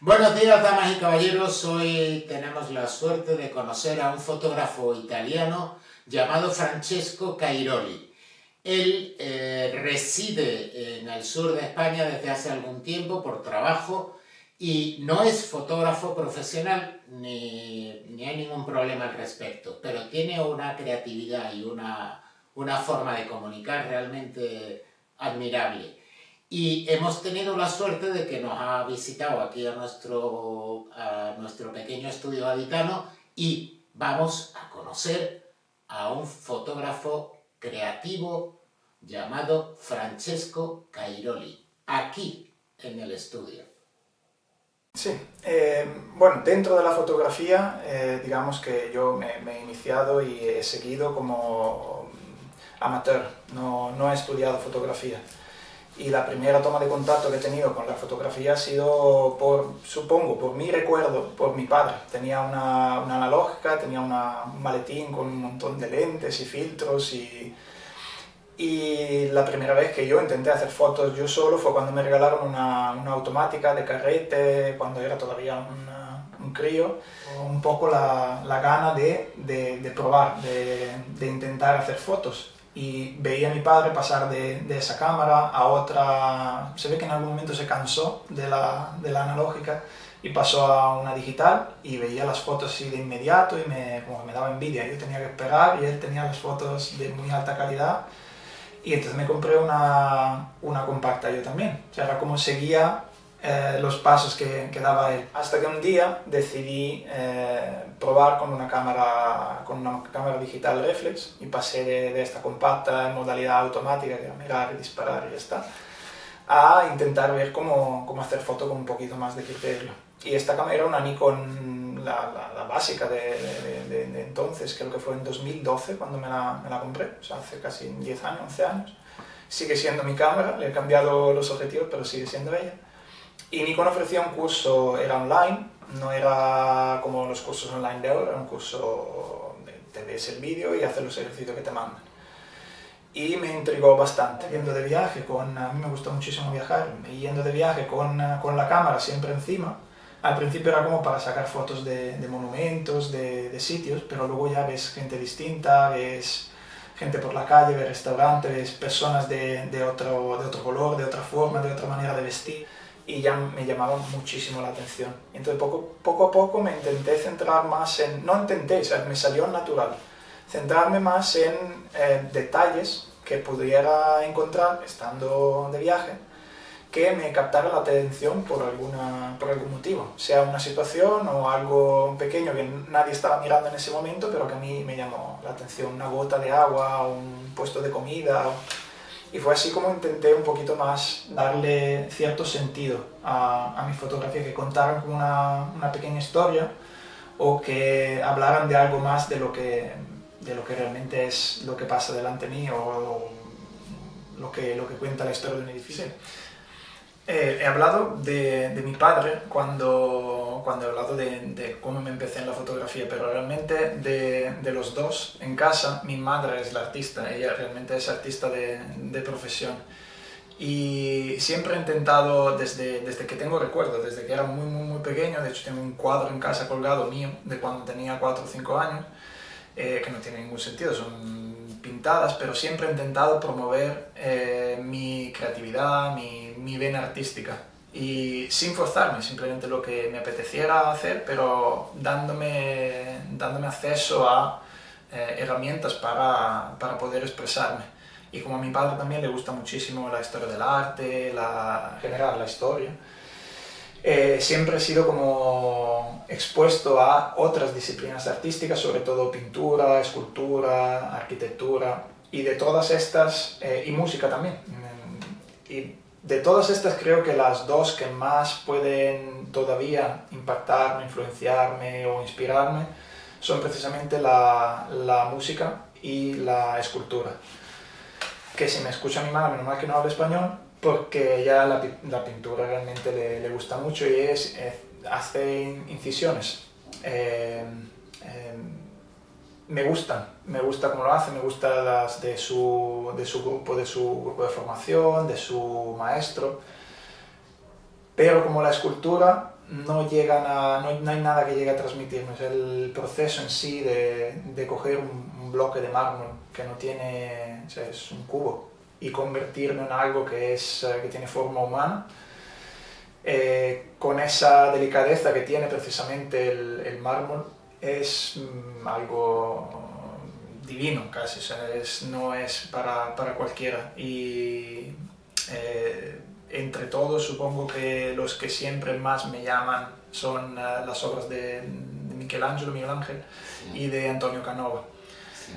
Buenos días, damas y caballeros. Hoy tenemos la suerte de conocer a un fotógrafo italiano llamado Francesco Cairoli. Él reside en el sur de España desde hace algún tiempo por trabajo y no es fotógrafo profesional ni hay ningún problema al respecto, pero tiene una creatividad y una forma de comunicar realmente admirable. Y hemos tenido la suerte de que nos ha visitado aquí a nuestro pequeño estudio gaditano y vamos a conocer a un fotógrafo creativo llamado Francesco Cairoli, aquí en el estudio. Sí, bueno, dentro de la fotografía, digamos que yo me he iniciado y he seguido como amateur, no he estudiado fotografía. Y la primera toma de contacto que he tenido con la fotografía ha sido, supongo, por mi recuerdo, por mi padre. Tenía una analógica, tenía un maletín con un montón de lentes y filtros y la primera vez que yo intenté hacer fotos yo solo fue cuando me regalaron una automática de carrete, cuando era todavía un crío. Un poco la gana de probar, de intentar hacer fotos. Y veía a mi padre pasar de esa cámara a otra. Se ve que en algún momento se cansó de la analógica y pasó a una digital y veía las fotos así de inmediato y como me daba envidia. Yo tenía que esperar y él tenía las fotos de muy alta calidad y entonces me compré una compacta yo también. O sea, era como seguía los pasos que daba él. Hasta que un día decidí probar con una cámara digital reflex y pasé de esta compacta en modalidad automática, que era mirar y disparar y ya está, a intentar ver cómo hacer foto con un poquito más de criterio. Y esta cámara era una Nikon, la básica de entonces, creo que fue en 2012 cuando me la compré, o sea, hace casi 10 años, 11 años. Sigue siendo mi cámara, le he cambiado los objetivos, pero sigue siendo ella. Y Nikon ofrecía un curso, era online, no era como los cursos online de ahora, era un curso de te ves el vídeo y haces los ejercicios que te mandan. Y me intrigó bastante, yendo de viaje a mí me gusta muchísimo viajar, y yendo de viaje con la cámara siempre encima. Al principio era como para sacar fotos de monumentos, de sitios, pero luego ya ves gente distinta, ves gente por la calle, ves restaurantes, ves personas de otro color, de otra forma, de otra manera de vestir. Y ya me llamaba muchísimo la atención. Entonces poco a poco me intenté centrar más en... No intenté, o sea, me salió natural. Centrarme más en detalles que pudiera encontrar estando de viaje, que me captara la atención por algún motivo. Sea una situación o algo pequeño que nadie estaba mirando en ese momento, pero que a mí me llamó la atención. Una gota de agua, un puesto de comida... Y fue así como intenté un poquito más darle cierto sentido a mi fotografía, que contaran como una pequeña historia o que hablaran de algo más de lo que realmente es lo que pasa delante mío o lo que cuenta la historia de un edificio. He hablado de mi padre cuando he hablado de cómo me empecé en la fotografía, pero realmente de los dos en casa, mi madre es la artista, ella realmente es artista de profesión. Y siempre he intentado, desde que tengo recuerdo, desde que era muy pequeño, de hecho tengo un cuadro en casa colgado mío de cuando tenía 4 o 5 años, que no tiene ningún sentido, son pintadas, pero siempre he intentado promover mi creatividad, mi vena artística y sin forzarme, simplemente lo que me apeteciera hacer, pero dándome acceso a herramientas para poder expresarme. Y como a mi padre también le gusta muchísimo la historia del arte, en general la historia, siempre he sido como expuesto a otras disciplinas artísticas, sobre todo pintura, escultura, arquitectura, y de todas estas, y música también. Y de todas estas creo que las dos que más pueden todavía impactarme, influenciarme o inspirarme son precisamente la música y la escultura. Que si me escucha mi madre, menos mal que no habla español, porque ya la pintura realmente le gusta mucho y hace incisiones. Me gusta cómo lo hace, me gusta las de su grupo de formación, de su maestro, pero como la escultura no llegan no hay nada que llegue a transmitirnos. El proceso en sí de coger un bloque de mármol que no tiene, o sea, es un cubo, y convertirlo en algo que tiene forma humana, con esa delicadeza que tiene precisamente el mármol, es algo divino casi, o sea, no es para cualquiera. Y entre todos, supongo que los que siempre más me llaman son las obras de Miguel Ángel y de Antonio Canova.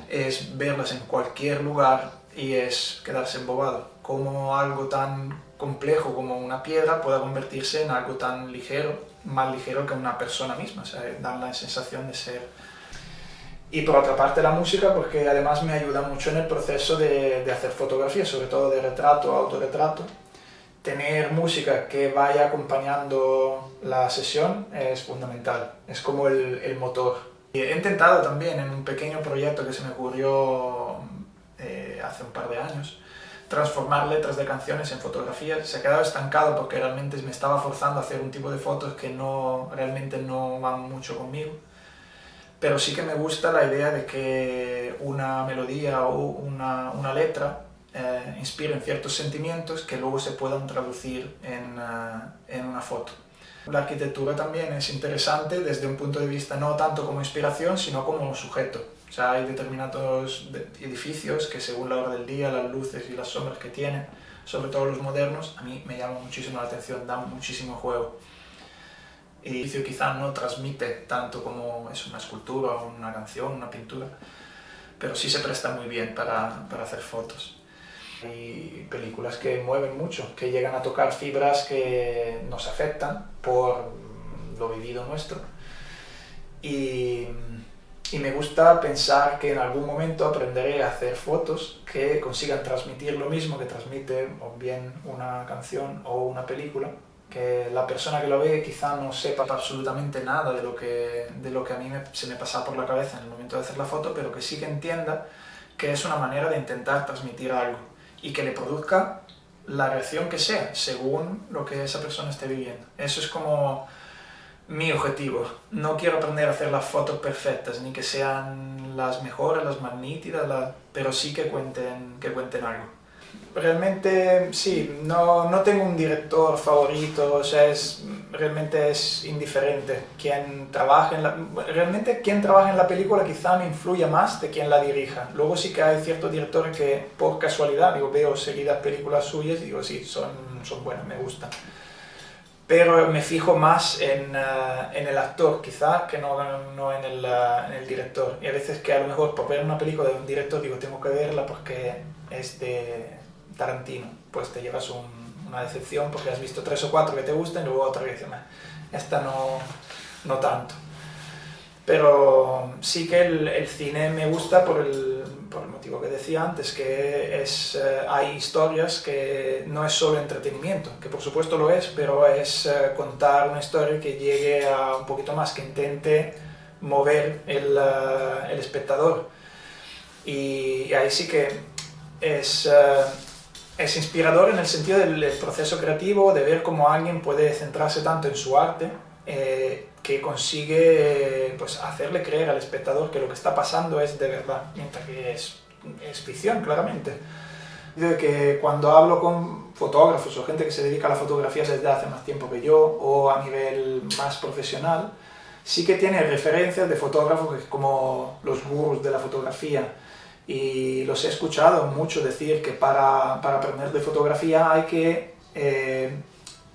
Es verlas en cualquier lugar y es quedarse embobado. Como algo tan complejo como una piedra pueda convertirse en algo tan ligero, más ligero que una persona misma, o sea, dan la sensación de ser. Y por otra parte la música, porque además me ayuda mucho en el proceso de hacer fotografía, sobre todo de retrato, autorretrato. Tener música que vaya acompañando la sesión es fundamental, es como el motor. Y he intentado también en un pequeño proyecto que se me ocurrió hace un par de años, transformar letras de canciones en fotografías. Se ha quedado estancado porque realmente me estaba forzando a hacer un tipo de fotos que realmente no van mucho conmigo. Pero sí que me gusta la idea de que una melodía o una letra inspiren ciertos sentimientos que luego se puedan traducir en una foto. La arquitectura también es interesante desde un punto de vista no tanto como inspiración, sino como sujeto. O sea, hay determinados edificios que según la hora del día, las luces y las sombras que tienen, sobre todo los modernos, a mí me llaman muchísimo la atención, dan muchísimo juego. El edificio quizá no transmite tanto como es una escultura, una canción, una pintura, pero sí se presta muy bien para hacer fotos. Hay películas que mueven mucho, que llegan a tocar fibras que nos afectan por lo vivido nuestro. Y me gusta pensar que en algún momento aprenderé a hacer fotos que consigan transmitir lo mismo que transmite o bien una canción o una película, que la persona que lo ve quizá no sepa absolutamente nada de lo que a mí se me pasa por la cabeza en el momento de hacer la foto, pero que sí que entienda que es una manera de intentar transmitir algo y que le produzca la reacción que sea, según lo que esa persona esté viviendo. Eso es como mi objetivo. No quiero aprender a hacer las fotos perfectas, ni que sean las mejores, las más nítidas, pero sí que cuenten algo. Realmente sí, no tengo un director favorito, o sea, realmente es indiferente realmente quien trabaja en la película quizá me influya más de quien la dirija. Luego sí que hay ciertos directores que por casualidad veo seguidas películas suyas y digo sí, son buenas, me gustan. Pero me fijo más en el actor quizá que no en el director. Y a veces que a lo mejor por ver una película de un director digo tengo que verla porque es de Tarantino, pues te llevas una decepción porque has visto 3 o 4 que te gustan y luego otra que dices, esta no tanto. Pero sí que el cine me gusta por el motivo que decía antes, que hay historias que no es solo entretenimiento, que por supuesto lo es, pero es contar una historia que llegue a un poquito más, que intente mover el espectador. Y ahí sí que es inspirador en el sentido del proceso creativo, de ver cómo alguien puede centrarse tanto en su arte que consigue pues, hacerle creer al espectador que lo que está pasando es de verdad, mientras que es ficción, claramente. De que cuando hablo con fotógrafos o gente que se dedica a la fotografía desde hace más tiempo que yo o a nivel más profesional, sí que tiene referencias de fotógrafos que como los gurús de la fotografía. Y los he escuchado mucho decir que para aprender de fotografía hay que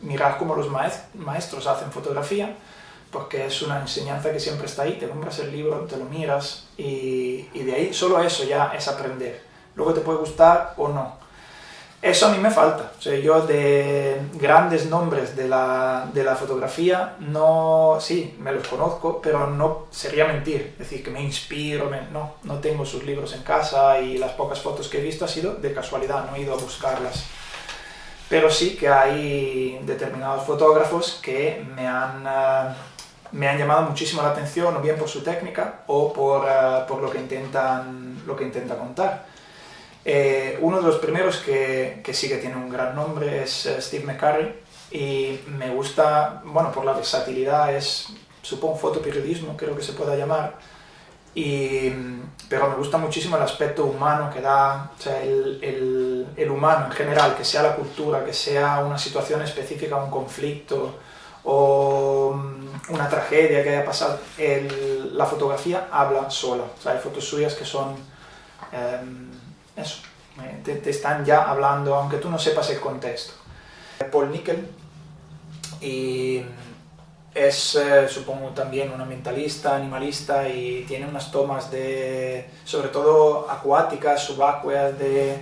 mirar cómo los maestros hacen fotografía, porque es una enseñanza que siempre está ahí, te compras el libro, te lo miras y de ahí solo eso ya es aprender. Luego te puede gustar o no. Eso a mí me falta. O sea, yo de grandes nombres de la fotografía, sí, me los conozco, pero no sería mentir. Decir que me inspiro, no tengo sus libros en casa y las pocas fotos que he visto ha sido de casualidad, no he ido a buscarlas. Pero sí que hay determinados fotógrafos que me han llamado muchísimo la atención, o bien por su técnica o por lo que intentan contar. Uno de los primeros que sí que tiene un gran nombre es Steve McCurry, y me gusta, bueno, por la versatilidad, es, supongo, fotoperiodismo, creo que se pueda llamar, pero me gusta muchísimo el aspecto humano que da, o sea, el humano en general, que sea la cultura, que sea una situación específica, un conflicto o una tragedia que haya pasado, la fotografía habla sola. O sea, hay fotos suyas que son eso, te están ya hablando, aunque tú no sepas el contexto. Paul Nickel, y es, supongo, también un ambientalista, animalista, y tiene unas tomas sobre todo acuáticas, subacuáticas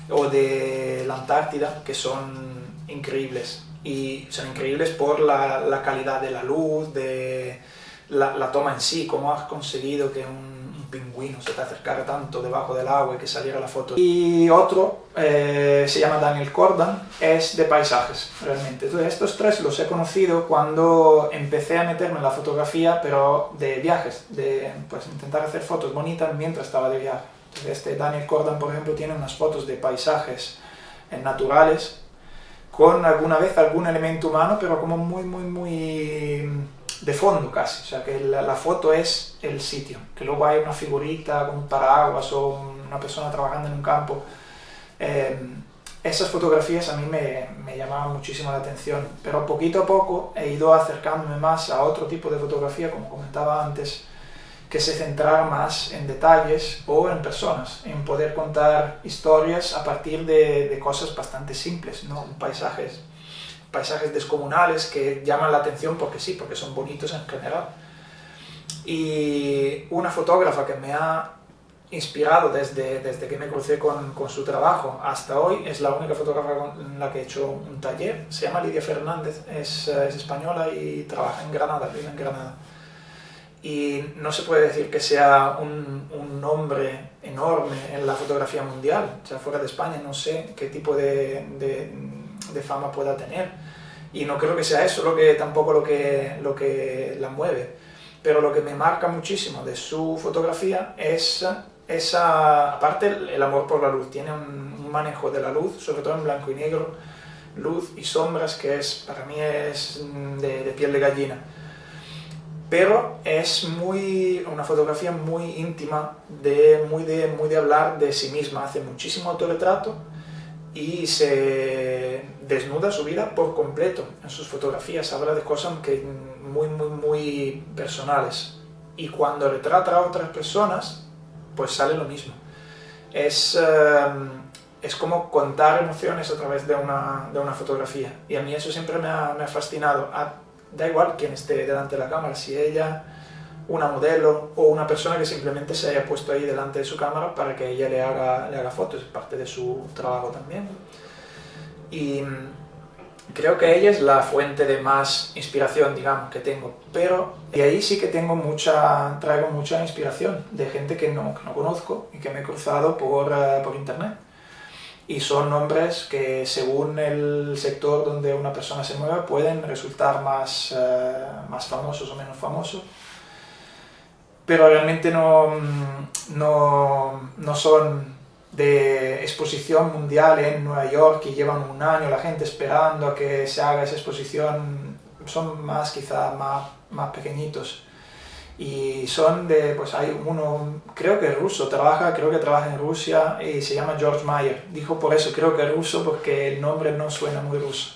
o de la Antártida, que son increíbles. Y son increíbles por la calidad de la luz, de la toma en sí, cómo has conseguido que un pingüino se te acercara tanto debajo del agua y que saliera la foto. Y otro se llama Daniel Cordan, es de paisajes, realmente. Entonces, estos tres los he conocido cuando empecé a meterme en la fotografía, pero de viajes, de pues, intentar hacer fotos bonitas mientras estaba de viaje. Entonces, Daniel Cordan, por ejemplo, tiene unas fotos de paisajes naturales, con alguna vez algún elemento humano, pero como muy de fondo casi, o sea que la foto es el sitio, que luego hay una figurita con un paraguas o una persona trabajando en un campo. Esas fotografías a mí me llamaban muchísimo la atención, pero poquito a poco he ido acercándome más a otro tipo de fotografía, como comentaba antes, que se centrara más en detalles o en personas, en poder contar historias a partir de cosas bastante simples, ¿no? Paisajes descomunales que llaman la atención porque sí, porque son bonitos en general. Y una fotógrafa que me ha inspirado desde que me crucé con su trabajo hasta hoy, es la única fotógrafa con la que he hecho un taller, se llama Lidia Fernández, es española y trabaja en Granada, vive en Granada. Y no se puede decir que sea un nombre enorme en la fotografía mundial, o sea, fuera de España no sé qué tipo de fama pueda tener, y no creo que sea eso tampoco lo que la mueve, pero lo que me marca muchísimo de su fotografía es aparte el amor por la luz. Tiene un manejo de la luz, sobre todo en blanco y negro, luz y sombras, que para mí es de piel de gallina. Pero es una fotografía muy íntima, muy de hablar de sí misma. Hace muchísimo autorretrato y se desnuda su vida por completo en sus fotografías. Habla de cosas muy personales. Y cuando retrata a otras personas, pues sale lo mismo. Es como contar emociones a través de una fotografía. Y a mí eso siempre me ha fascinado. Da igual quién esté delante de la cámara, si ella, una modelo o una persona que simplemente se haya puesto ahí delante de su cámara para que ella le haga fotos, es parte de su trabajo también. Y creo que ella es la fuente de más inspiración, digamos, que tengo, pero de ahí sí que traigo mucha inspiración de gente que no conozco y que me he cruzado por internet. Y son nombres que, según el sector donde una persona se mueva, pueden resultar más famosos o menos famosos, pero realmente no son de exposición mundial en Nueva York y llevan un año la gente esperando a que se haga esa exposición. Son quizá más pequeñitos. Y son pues hay uno, creo que es ruso, creo que trabaja en Rusia y se llama George Meyer. Dijo por eso, creo que es ruso, porque el nombre no suena muy ruso.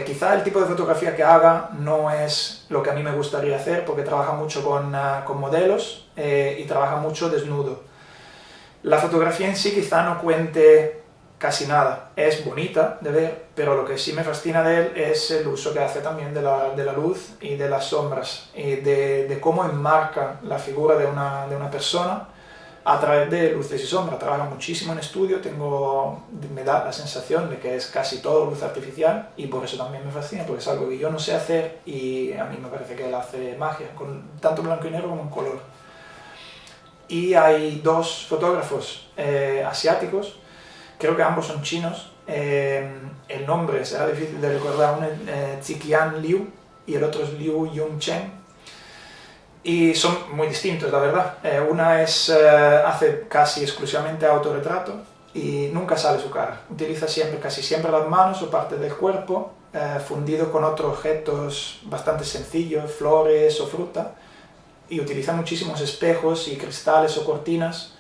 Quizá el tipo de fotografía que haga no es lo que a mí me gustaría hacer, porque trabaja mucho con modelos y trabaja mucho desnudo. La fotografía en sí quizá no cuente casi nada. Es bonita de ver, pero lo que sí me fascina de él es el uso que hace también de la luz y de las sombras, y de cómo enmarca la figura de una persona a través de luces y sombras. Trabaja muchísimo en estudio, me da la sensación de que es casi todo luz artificial, y por eso también me fascina, porque es algo que yo no sé hacer y a mí me parece que él hace magia, tanto blanco y negro como en color. Y hay dos fotógrafos asiáticos, creo que ambos son chinos, el nombre será difícil de recordar, uno es Ziqian Liu y el otro es Liu Yongchen, y son muy distintos, la verdad. Una hace casi exclusivamente autorretrato y nunca sale su cara, utiliza casi siempre las manos o parte del cuerpo, fundido con otros objetos bastante sencillos, flores o fruta, y utiliza muchísimos espejos y cristales o cortinas,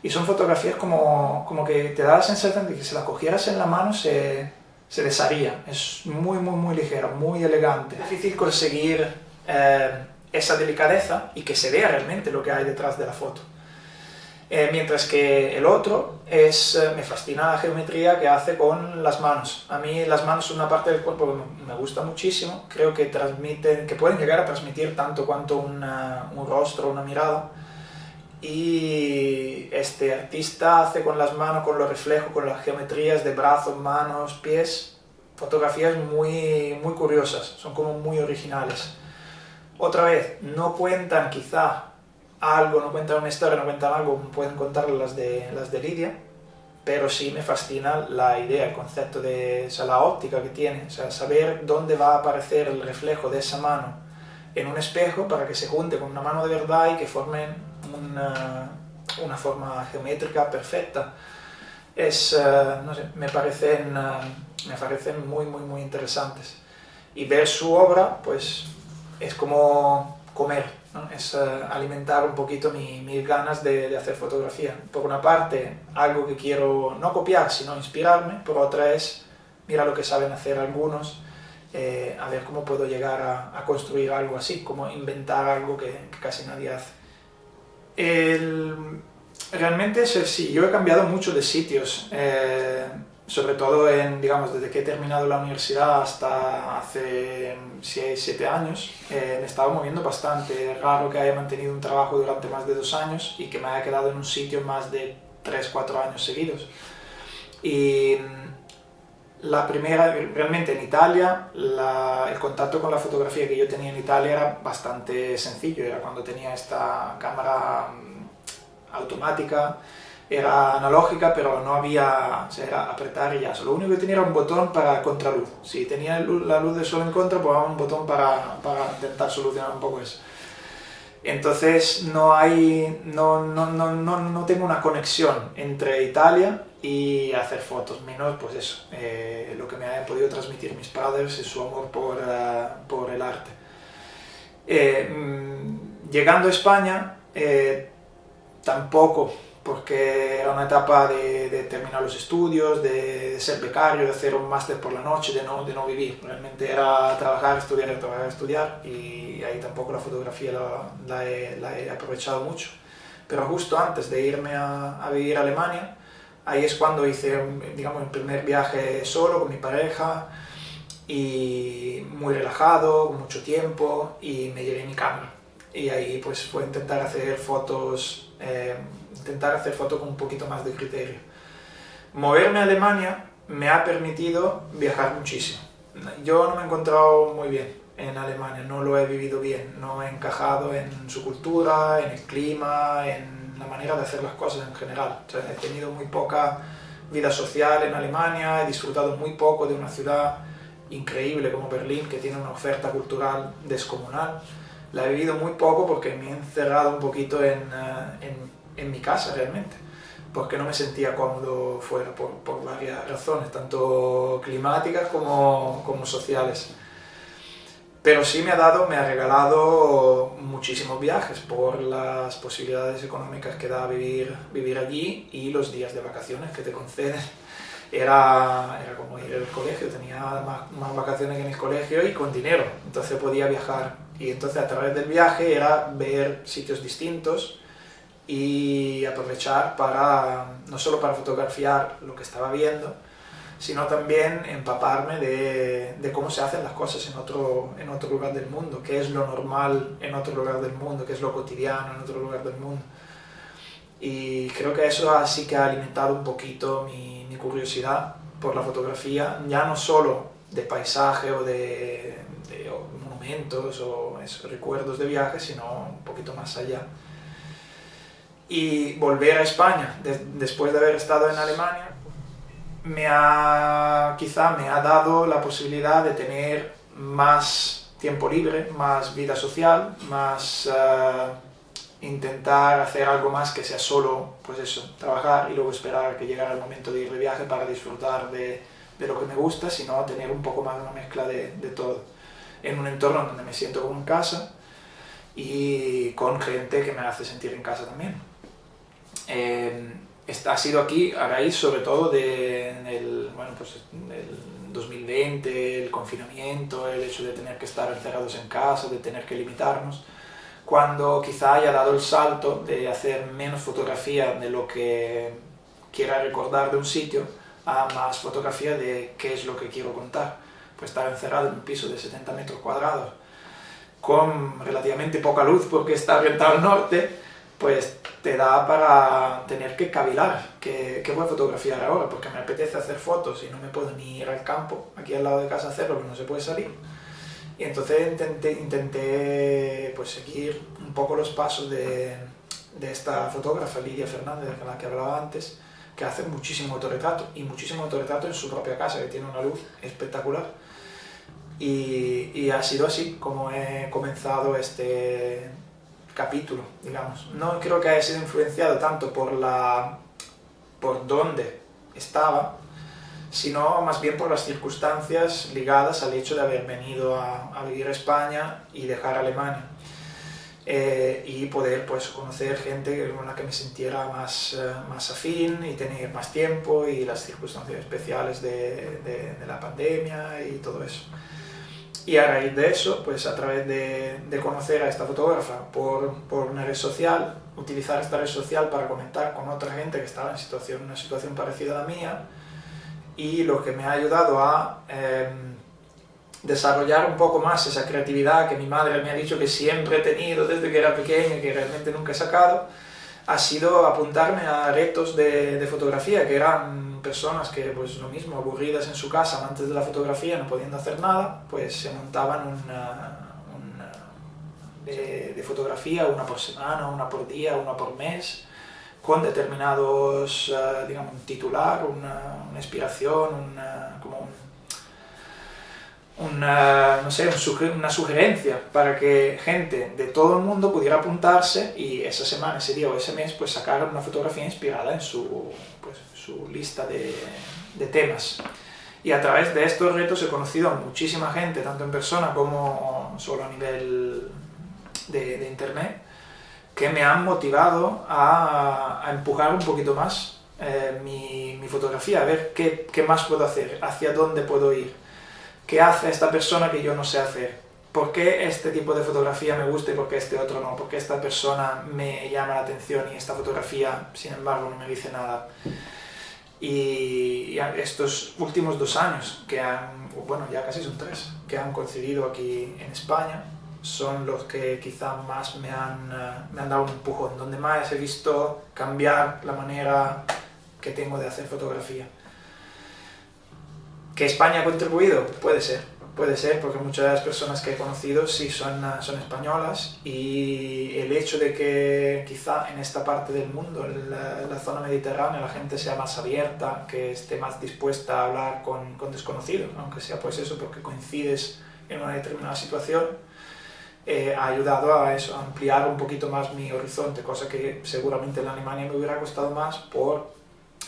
y son fotografías como que te da la sensación de que si la cogieras en la mano se desharía. Es muy ligera, muy elegante. Es difícil conseguir esa delicadeza y que se vea realmente lo que hay detrás de la foto. Mientras que el otro me fascina la geometría que hace con las manos. A mí las manos son una parte del cuerpo que me gusta muchísimo. Creo que pueden llegar a transmitir tanto cuanto un rostro, una mirada. Y este artista hace con las manos, con los reflejos, con las geometrías de brazos, manos, pies, fotografías muy curiosas, son como muy originales. Otra vez, no cuentan quizá algo, no cuentan una historia, no cuentan algo, pueden contar las de Lidia, pero sí me fascina la idea, el concepto de la óptica que tiene, o sea, saber dónde va a aparecer el reflejo de esa mano en un espejo para que se junte con una mano de verdad y que formen una forma geométrica perfecta. No sé, me parecen muy interesantes. Y ver su obra, pues, es como comer, ¿no? Es alimentar un poquito mis ganas de hacer fotografía. Por una parte, algo que quiero no copiar, sino inspirarme. Por otra es, mira lo que saben hacer algunos, a ver cómo puedo llegar a construir algo así, como inventar algo que casi nadie hace. Realmente sí, yo he cambiado mucho de sitios, sobre todo desde que he terminado la universidad hasta hace 6-7 años, me he estado moviendo bastante. Es raro que haya mantenido un trabajo durante más de 2 años y que me haya quedado en un sitio más de 3-4 años seguidos. Y realmente en Italia, el contacto con la fotografía que yo tenía en Italia era bastante sencillo. Era cuando tenía esta cámara automática, era analógica, pero no había, o sea, era apretar y ya. Lo único que tenía era un botón para contraluz. Si tenía la luz de sol en contra, pues un botón para intentar solucionar un poco eso. Entonces no tengo una conexión entre Italia y hacer fotos, menos pues eso, lo que me han podido transmitir mis padres es su amor por el arte. Llegando a España, tampoco, porque era una etapa de terminar los estudios, de ser becario, de hacer un máster por la noche, de no vivir. Realmente era trabajar, estudiar, y ahí tampoco la fotografía la he aprovechado mucho. Pero justo antes de irme a vivir a Alemania, ahí es cuando hice el primer viaje solo, con mi pareja, y muy relajado, con mucho tiempo, y me llevé mi cámara. Y ahí pues fue intentar hacer fotos con un poquito más de criterio. Moverme a Alemania me ha permitido viajar muchísimo. Yo no me he encontrado muy bien en Alemania, no lo he vivido bien, no he encajado en su cultura, en el clima, en la manera de hacer las cosas en general. O sea, he tenido muy poca vida social en Alemania, he disfrutado muy poco de una ciudad increíble como Berlín, que tiene una oferta cultural descomunal. La he vivido muy poco porque me he encerrado un poquito en mi casa realmente, porque no me sentía cómodo fuera por varias razones, tanto climáticas como sociales. Pero sí me ha regalado muchísimos viajes por las posibilidades económicas que da vivir allí y los días de vacaciones que te conceden. Era como ir al colegio, tenía más vacaciones que en el colegio y con dinero, entonces podía viajar. Y entonces a través del viaje era ver sitios distintos y aprovechar no solo para fotografiar lo que estaba viendo, sino también empaparme de cómo se hacen las cosas en otro lugar del mundo, qué es lo normal en otro lugar del mundo, qué es lo cotidiano en otro lugar del mundo. Y creo que eso sí que ha alimentado un poquito mi curiosidad por la fotografía, ya no solo de paisaje o de monumentos o recuerdos de viajes, sino un poquito más allá. Y volver a España después de haber estado en Alemania quizá me ha dado la posibilidad de tener más tiempo libre, más vida social, más intentar hacer algo más que sea solo, pues eso, trabajar y luego esperar a que llegara el momento de ir de viaje para disfrutar de de lo que me gusta, sino tener un poco más una mezcla de todo, en un entorno donde me siento como en casa y con gente que me hace sentir en casa también. Ha sido aquí a raíz sobre todo del 2020, el confinamiento, el hecho de tener que estar encerrados en casa, de tener que limitarnos, cuando quizá haya dado el salto de hacer menos fotografía de lo que quiera recordar de un sitio a más fotografía de qué es lo que quiero contar. Pues estar encerrado en un piso de 70 metros cuadrados con relativamente poca luz porque está orientado al norte, pues te da para tener que cavilar qué voy a fotografiar ahora, porque me apetece hacer fotos y no me puedo ni ir al campo, aquí al lado de casa, hacerlo, porque no se puede salir. Y entonces intenté pues, seguir un poco los pasos de esta fotógrafa, Lidia Fernández, de la que hablaba antes, que hace muchísimo autorretrato, y muchísimo autorretrato en su propia casa, que tiene una luz espectacular. Y ha sido así como he comenzado este capítulo, digamos. No creo que haya sido influenciado tanto por dónde estaba, sino más bien por las circunstancias ligadas al hecho de haber venido a vivir a España y dejar Alemania. Y poder pues, conocer gente con la que me sintiera más afín y tener más tiempo y las circunstancias especiales de la pandemia y todo eso. Y a raíz de eso, pues a través de conocer a esta fotógrafa por una red social, utilizar esta red social para comentar con otra gente que estaba en una situación parecida a la mía, y lo que me ha ayudado a desarrollar un poco más esa creatividad que mi madre me ha dicho que siempre he tenido desde que era pequeño y que realmente nunca he sacado, ha sido apuntarme a retos de fotografía, que eran personas que, pues lo mismo, aburridas en su casa, amantes de la fotografía, no pudiendo hacer nada, pues se montaban de fotografía, una por semana, una por día, una por mes, con determinados, digamos, un titular, una inspiración, no sé, una sugerencia para que gente de todo el mundo pudiera apuntarse y esa semana, ese día o ese mes, pues sacar una fotografía inspirada en su lista de temas. Y a través de estos retos he conocido a muchísima gente, tanto en persona como solo a nivel de internet, que me han motivado a empujar un poquito más mi fotografía, a ver qué más puedo hacer, hacia dónde puedo ir, qué hace esta persona que yo no sé hacer, por qué este tipo de fotografía me gusta y por qué este otro no, por qué esta persona me llama la atención y esta fotografía, sin embargo, no me dice nada. Y estos últimos 2 años, ya casi son 3, que han coincidido aquí en España, son los que quizá más me han dado un empujón, donde más he visto cambiar la manera que tengo de hacer fotografía. ¿Que España ha contribuido? Puede ser, porque muchas de las personas que he conocido sí son españolas, y el hecho de que quizá en esta parte del mundo, en la zona mediterránea, la gente sea más abierta, que esté más dispuesta a hablar con desconocidos, aunque sea pues eso, porque coincides en una determinada situación, ha ayudado a eso, a ampliar un poquito más mi horizonte, cosa que seguramente en Alemania me hubiera costado más por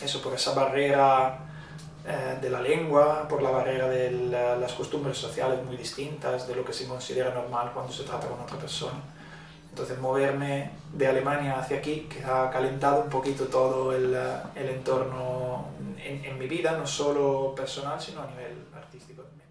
esa barrera de la lengua, por la barrera de las costumbres sociales muy distintas, de lo que se considera normal cuando se trata con otra persona. Entonces moverme de Alemania hacia aquí, que ha calentado un poquito todo el entorno en mi vida, no solo personal, sino a nivel artístico también.